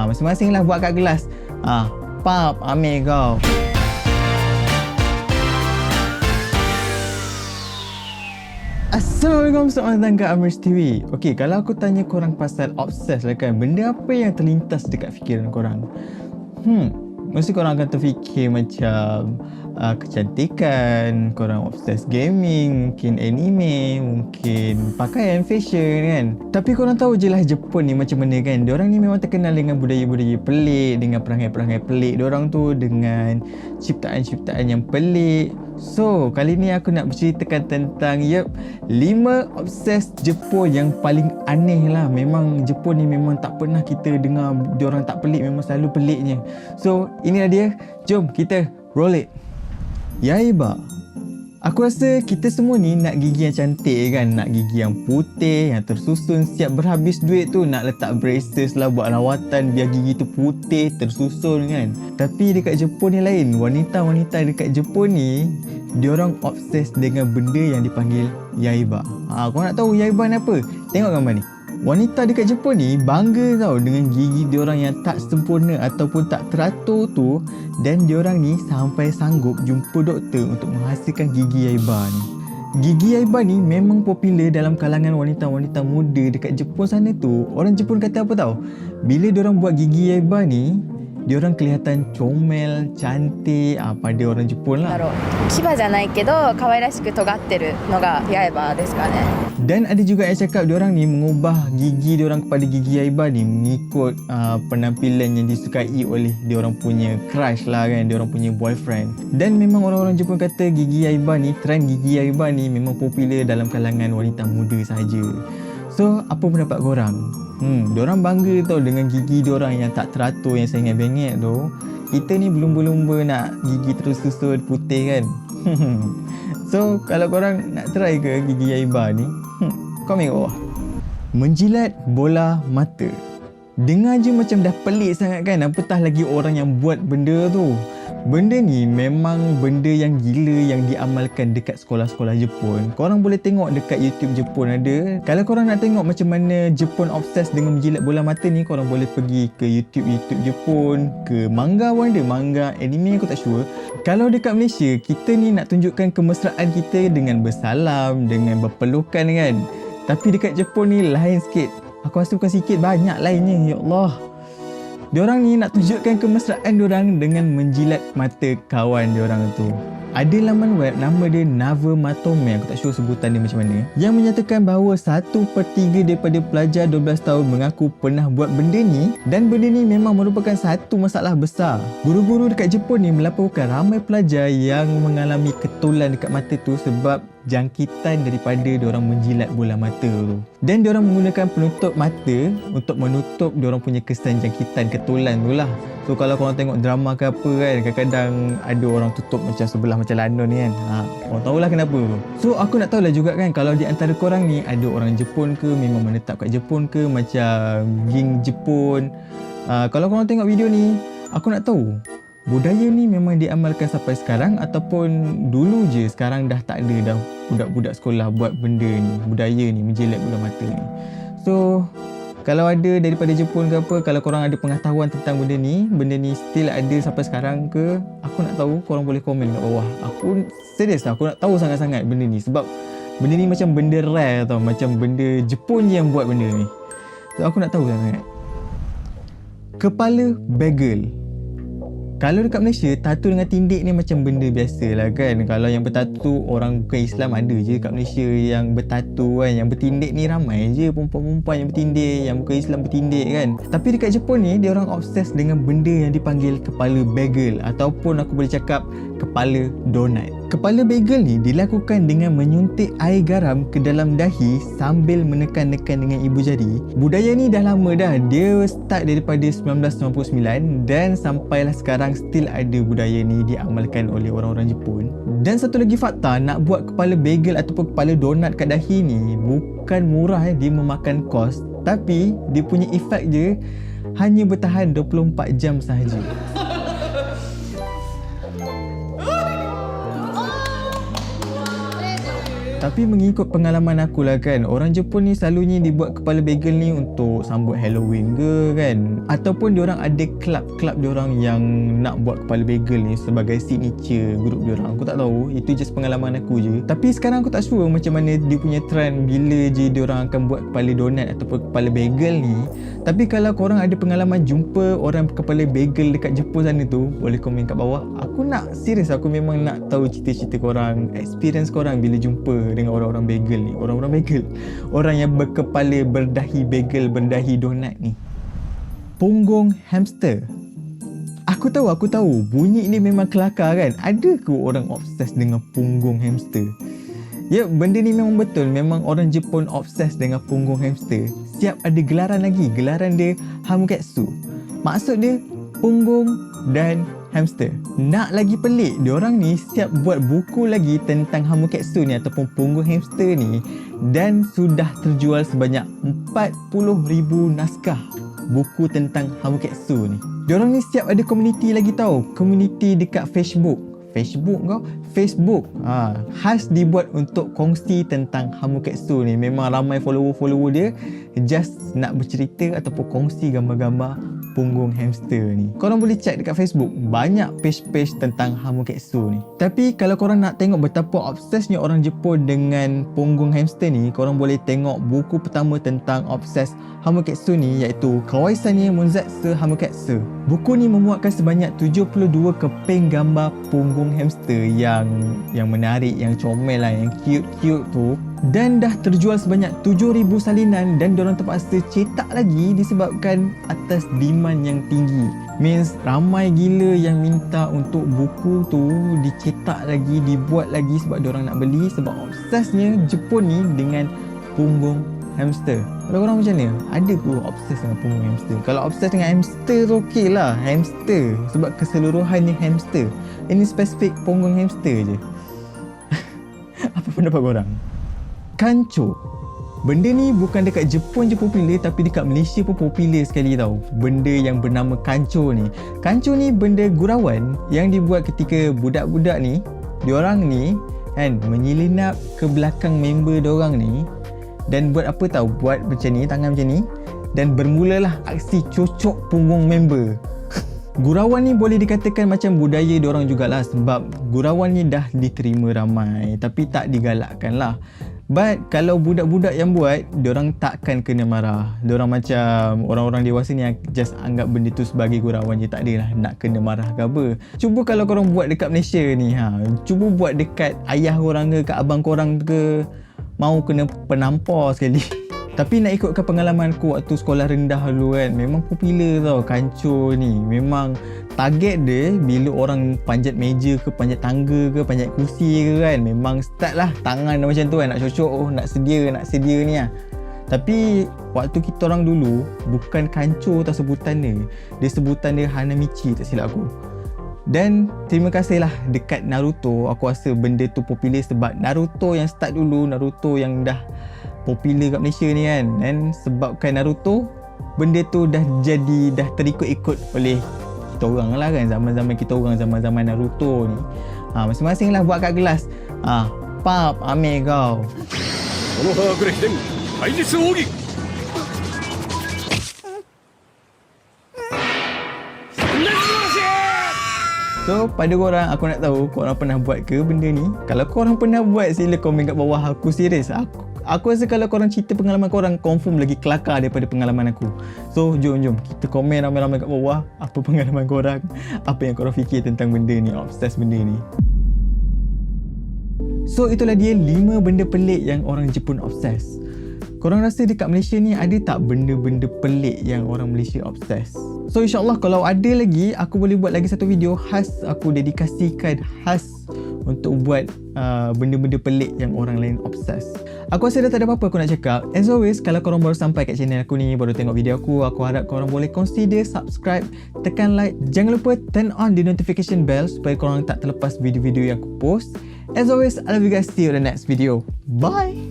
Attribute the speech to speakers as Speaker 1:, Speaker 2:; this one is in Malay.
Speaker 1: Masing-masing lah buat kat gelas. Pap, ambil kau. Assalamualaikum, selamat datang ke Amrish TV. Okey, kalau aku tanya korang pasal obses lah kan, benda apa yang terlintas dekat fikiran korang? Mesti korang akan terfikir macam kecantikan, korang obses gaming, mungkin anime, mungkin pakaian, fashion kan. Tapi korang tahu je lah Jepun ni macam mana kan. Diorang ni memang terkenal dengan budaya-budaya pelik, dengan perangai-perangai pelik diorang tu, dengan ciptaan-ciptaan yang pelik. So, kali ni aku nak berceritakan tentang 5 obses Jepun yang paling aneh lah. Memang Jepun ni memang tak pernah kita dengar diorang tak pelik, memang selalu peliknya. So, inilah dia. Jom kita roll it. Yaiba. Aku rasa kita semua ni nak gigi yang cantik kan. Nak gigi yang putih, yang tersusun. Siap berhabis duit tu nak letak braces lah, buat rawatan biar gigi tu putih, tersusun kan. Tapi dekat Jepun ni lain. Wanita-wanita dekat Jepun ni, diorang obses dengan benda yang dipanggil yaiba. Kau nak tahu yaiba ni apa? Tengok gambar ni. Wanita dekat Jepun ni bangga tau dengan gigi diorang yang tak sempurna ataupun tak teratur tu, dan diorang ni sampai sanggup jumpa doktor untuk menghasilkan gigi yaiba ni. Gigi yaiba ni memang popular dalam kalangan wanita-wanita muda dekat Jepun sana tu. Orang Jepun kata apa tau? Bila diorang buat gigi yaiba ni, diorang kelihatan comel, cantik, pada orang Jepun lah.
Speaker 2: 牙じゃないけど可愛らしく尖ってるのが刃ですかね.
Speaker 1: Dan ada juga yang cakap diorang ni mengubah gigi diorang kepada gigi yaiba ni mengikut penampilan yang disukai oleh diorang punya crush lah kan, diorang punya boyfriend. Dan memang orang-orang Jepun kata gigi yaiba ni, trend gigi yaiba ni memang popular dalam kalangan wanita muda saja. So, apa pendapat korang? Diorang bangga tau dengan gigi diorang yang tak teratur, yang sengit-bengit tu. Kita ni belum-belumba nak gigi terus susun putih kan. So, kalau korang nak try ke gigi yaiba ni, komen kat bawah. Menjilat bola mata. Dengar je macam dah pelik sangat kan, apatah lagi orang yang buat benda tu. Benda ni memang benda yang gila yang diamalkan dekat sekolah-sekolah Jepun. Korang boleh tengok dekat YouTube Jepun ada. Kalau korang nak tengok macam mana Jepun obses dengan menjilat bola mata ni, korang boleh pergi ke YouTube Jepun, ke manga pun ada, manga, anime aku tak sure. Kalau dekat Malaysia, kita ni nak tunjukkan kemesraan kita dengan bersalam, dengan berpelukan kan. Tapi dekat Jepun ni lain sikit. Aku rasa bukan sikit, banyak lainnya. Ya Allah. Diorang ni nak tunjukkan kemesraan diorang dengan menjilat mata kawan diorang tu. Ada laman web nama dia Navamatome, aku tak sure sebutan dia macam mana, yang menyatakan bahawa 1/3 daripada pelajar 12 tahun mengaku pernah buat benda ni, dan benda ni memang merupakan satu masalah besar. Guru-guru dekat Jepun ni melaporkan ramai pelajar yang mengalami ketulan dekat mata tu sebab jangkitan daripada diorang menjilat bola mata tu. Dan diorang menggunakan penutup mata untuk menutup diorang punya kesan jangkitan ketulan tu lah. So kalau korang tengok drama ke apa kan, kadang-kadang ada orang tutup macam sebelah macam London ni kan. Korang tahulah kenapa. So aku nak tahulah juga kan, kalau di antara korang ni ada orang Jepun ke, memang menetap kat Jepun ke, macam geng Jepun. Kalau korang tengok video ni, aku nak tahu budaya ni memang diamalkan sampai sekarang ataupun dulu je, sekarang dah tak ada dah budak-budak sekolah buat benda ni, budaya ni, menjilat bola mata ni. So, kalau ada daripada Jepun ke apa, kalau korang ada pengetahuan tentang benda ni still ada sampai sekarang ke, aku nak tahu, korang boleh komen kat bawah. Aku serius lah, aku nak tahu sangat-sangat benda ni sebab benda ni macam benda rare tau, macam benda Jepun je yang buat benda ni. So, aku nak tahu sangat. Kepala bagel. Kalau dekat Malaysia, tattoo dengan tindik ni macam benda biasa lah kan. Kalau yang bertattoo orang bukan Islam ada je kat Malaysia yang bertattoo kan. Yang bertindik ni ramai je perempuan-perempuan yang bertindik, yang bukan Islam bertindik kan. Tapi dekat Jepun ni, dia orang obses dengan benda yang dipanggil kepala bagel, ataupun aku boleh cakap kepala donat. Kepala bagel ni dilakukan dengan menyuntik air garam ke dalam dahi sambil menekan-nekan dengan ibu jari. Budaya ni dah lama dah. Dia start daripada 1999 dan sampailah sekarang still ada budaya ni diamalkan oleh orang-orang Jepun. Dan satu lagi fakta, nak buat kepala bagel ataupun kepala donat kat dahi ni bukan murah. Dia memakan kos, tapi dia punya efek je hanya bertahan 24 jam sahaja. Tapi mengikut pengalaman aku lah kan, orang Jepun ni selalunya dibuat kepala bagel ni untuk sambut Halloween ke kan, ataupun diorang ada kelab-kelab diorang yang nak buat kepala bagel ni sebagai signature group diorang. Aku tak tahu, itu just pengalaman aku je. Tapi sekarang aku tak sure macam mana dia punya trend bila je diorang akan buat kepala donat ataupun kepala bagel ni. Tapi kalau korang ada pengalaman jumpa orang kepala bagel dekat Jepun sana tu, boleh komen kat bawah. Aku aku memang nak tahu cerita-cerita korang, experience korang bila jumpa dengan orang-orang bagel ni. Orang-orang bagel, orang yang berkepala berdahi bagel, berdahi donat ni. Punggung hamster. Aku tahu bunyi ni memang kelakar kan. Ada ke orang obses dengan punggung hamster? Ya, benda ni memang betul. Memang orang Jepun obses dengan punggung hamster. Siap ada gelaran lagi. Gelaran dia Hamuketsu. Maksud dia punggung dan hamster. Nak lagi pelik, diorang ni siap buat buku lagi tentang Hamuketsu ni ataupun punggung hamster ni, dan sudah terjual sebanyak 40,000 naskah buku tentang Hamuketsu ni. Diorang ni siap ada komuniti lagi tau. Komuniti dekat Facebook khas dibuat untuk kongsi tentang Hamuketsu ni. Memang ramai follower dia just nak bercerita ataupun kongsi gambar-gambar punggung hamster ni. Korang boleh check dekat Facebook, banyak page-page tentang Hamuketsu ni. Tapi kalau korang nak tengok betapa obsesnya orang Jepun dengan punggung hamster ni, korang boleh tengok buku pertama tentang obses Hamuketsu ni, iaitu Kawaisanye Monzatsu Hamuketsu. Buku ni memuatkan sebanyak 72 keping gambar punggung hamster yang menarik, yang comel lah, yang cute-cute tu. Dan dah terjual sebanyak 7,000 salinan dan diorang terpaksa cetak lagi disebabkan atas demand yang tinggi. Means ramai gila yang minta untuk buku tu dicetak lagi, dibuat lagi sebab diorang nak beli, sebab obsesnya Jepun ni dengan punggung hamster. Kalau korang macam mana? Ada ke obses dengan punggung hamster? Kalau obses dengan hamster tu okey lah, hamster, sebab keseluruhannya hamster. Ini spesifik punggung hamster je. Apa pendapat korang? Kanco. Benda ni bukan dekat Jepun je popular, tapi dekat Malaysia pun popular sekali tau. Benda yang bernama kanco ni. Kanco ni benda gurauan yang dibuat ketika budak-budak ni, diorang ni kan menyelinap ke belakang member diorang ni dan buat apa tahu? Buat macam ni, tangan macam ni, dan bermulalah aksi cocok punggung member. Gurauan ni boleh dikatakan macam budaya diorang jugalah, sebab gurauan ni dah diterima ramai tapi tak digalakkan lah. But kalau budak-budak yang buat, diorang takkan kena marah. Diorang macam orang-orang dewasa ni yang just anggap benda tu sebagai gurauan je, tak adalah nak kena marah ke apa. Cuba kalau korang buat dekat Malaysia ni, cuba buat dekat ayah korang ke, kat abang korang ke, mau kena penampar sekali. Tapi nak ikutkan pengalaman aku waktu sekolah rendah dulu kan, memang popular tau kanco ni. Memang target dia bila orang panjat meja ke, panjat tangga ke, panjat kursi ke kan, memang start lah tangan macam tu kan, nak cocok, nak sedia ni lah. Tapi waktu kita orang dulu, bukan kanco tau sebutan dia. Dia sebutan dia Hanamichi, tak silap aku. Dan terima kasih lah dekat Naruto, aku rasa benda tu popular sebab Naruto yang start dulu, Naruto yang dah popular kat Malaysia ni kan. Dan sebabkan Naruto, benda tu dah terikut-ikut oleh kita orang lah kan, zaman-zaman kita orang, zaman-zaman Naruto ni. Masing-masing lah buat kat gelas. Pap, ambil kau. So, pada korang, aku nak tahu korang pernah buat ke benda ni? Kalau korang pernah buat, sila komen kat bawah. Aku serius. Aku rasa kalau korang cerita pengalaman korang, confirm lagi kelakar daripada pengalaman aku. So, jom kita komen ramai-ramai kat bawah. Apa pengalaman korang? Apa yang korang fikir tentang benda ni? Obses benda ni. So, itulah dia 5 benda pelik yang orang Jepun obses. Korang rasa dekat Malaysia ni ada tak benda-benda pelik yang orang Malaysia obses? So insyaAllah kalau ada lagi, aku boleh buat lagi satu video khas, aku dedikasikan khas untuk buat benda-benda pelik yang orang lain obses. Aku rasa dah tak ada apa-apa aku nak cakap. As always, kalau korang baru sampai kat channel aku ni, baru tengok video aku harap korang boleh consider subscribe, tekan like. Jangan lupa turn on the notification bell supaya korang tak terlepas video-video yang aku post. As always, I love you guys. See you in the next video. Bye!